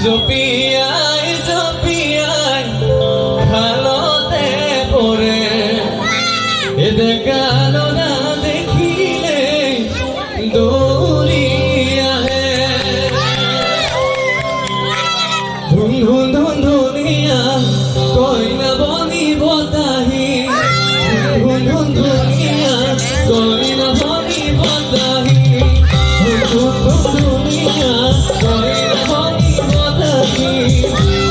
জপিয়াই জপিয়াই খালতে পরে দেখালো না দেখিলে দৌড়ি আহে ধুন ধুন ধুন ধুনিয়া কইনা বনি বতাহি ধুন ধুন ধুনিয়া কইনা বনি বতাহি ধুন ধুন ধুনিয়া কইনা বনি বতাহি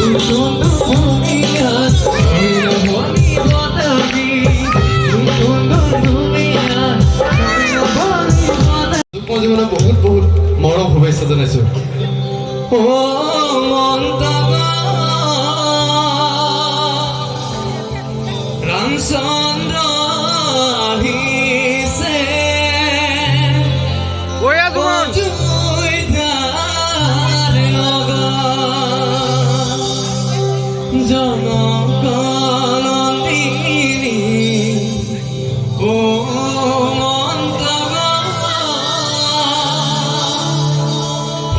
ধুন ধুন ধুনিয়া কইনা বনি বতাহি মই জীৱনত বহুত বহুত মৰম শুভেচ্ছা জনাইছো ৰামচন্দ্ৰ আহিছে অযোধ্যাৰ নগৰ জনকনন্দিনী ও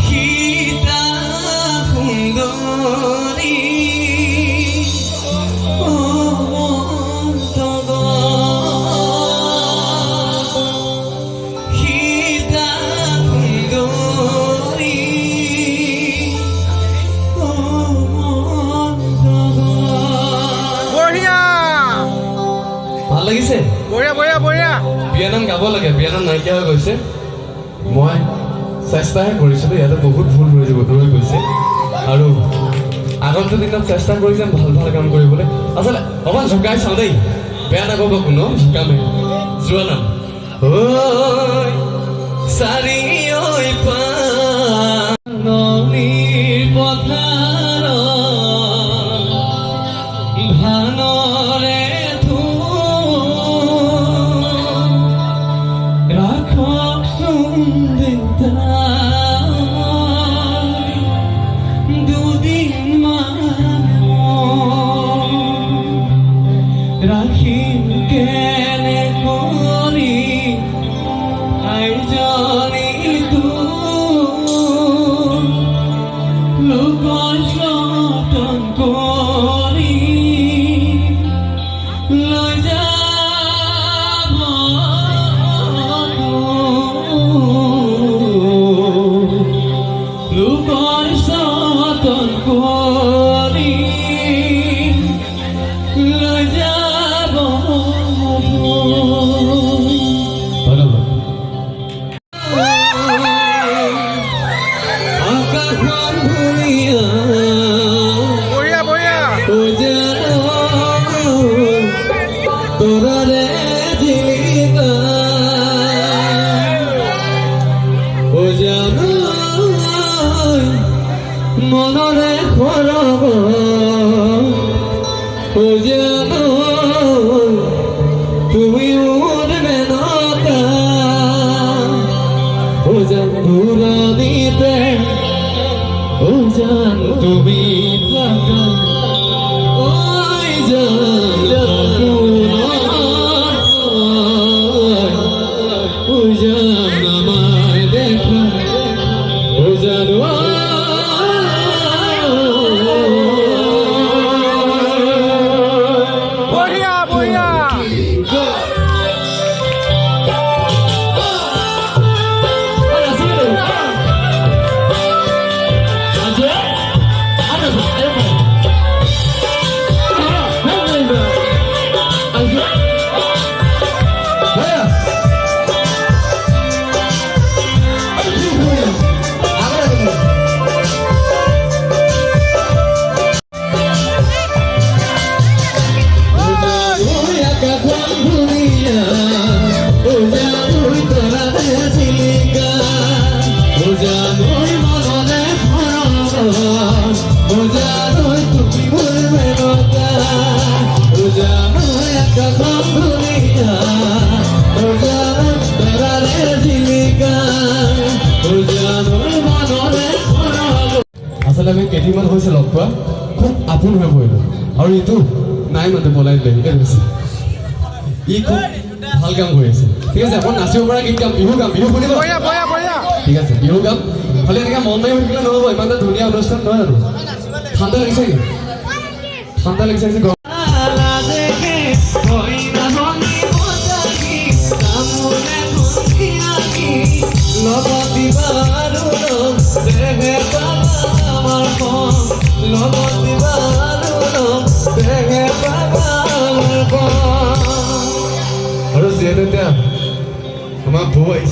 সীতা সুন্দৰী ও সীতা সুন্দৰী ও ভাল লাগিছে বঢ়িয়া বঢ়িয়া বঢ়িয়া বিয়ানাম গাব লাগে বিয়ানাম নাইকিয়া হৈ গৈছে মই চেষ্টাহে কৰিছিলোঁ ইয়াতে বহুত ভুল ৰৈ গৈছে আৰু আগন্তুক দিনত চেষ্টা কৰি যাম ভাল ভাল কাম কৰিবলৈ আচলতে অকণমান জোকাই চাওঁ দেই বেয়া নাপাব কোনো জোকামে যোৱা নাম চাৰি নদীৰ পথাৰ ধানৰে রাখকচোন দুদিন মান রাখিম কেনে করি আইজনি লোক যতন করি লৈ যাব লোকৰ যতন কৰি লৈ যাব আকাশখন ধুনীয়া বঢ়িয়া বঢ়িয়া তোৰৰে জিলিকা ও জানো মনৰে খৰগ ও জানো তুমি মোৰ মেনকা ও জান দূৰণিতে ও জান তুমি থাকা ওই জান ও জান আমায় দেখা ও জানো বঢ়িয়া বঢ়িয়া আসলে আমি কেইদিনমান হৈছে লগ পোৱা খুব আপোন হৈ পৰিলোঁ আৰু এইটো নাই মানে পলাই দিলে এনেকৈ হৈছে ই খুব ভাল কাম কৰি আছে ঠিক আছে অকণ নাচিব পৰা গীত গাম বিহু শুনিব বঢ়িয়া বঢ়িয়া বঢ়িয়া ঠিক আছে বিহু গাম খালি এনেকৈ মন মাৰি থাকিলে নহ'ব, ইমান এটা ধুনীয়া অনুষ্ঠান নহয় জানো? ঠাণ্ডা লাগিছে নেকি? ঠাণ্ডা লাগিছে নেকি? আৰু যিহেতু এতিয়া আমাৰ বৌ আহিছে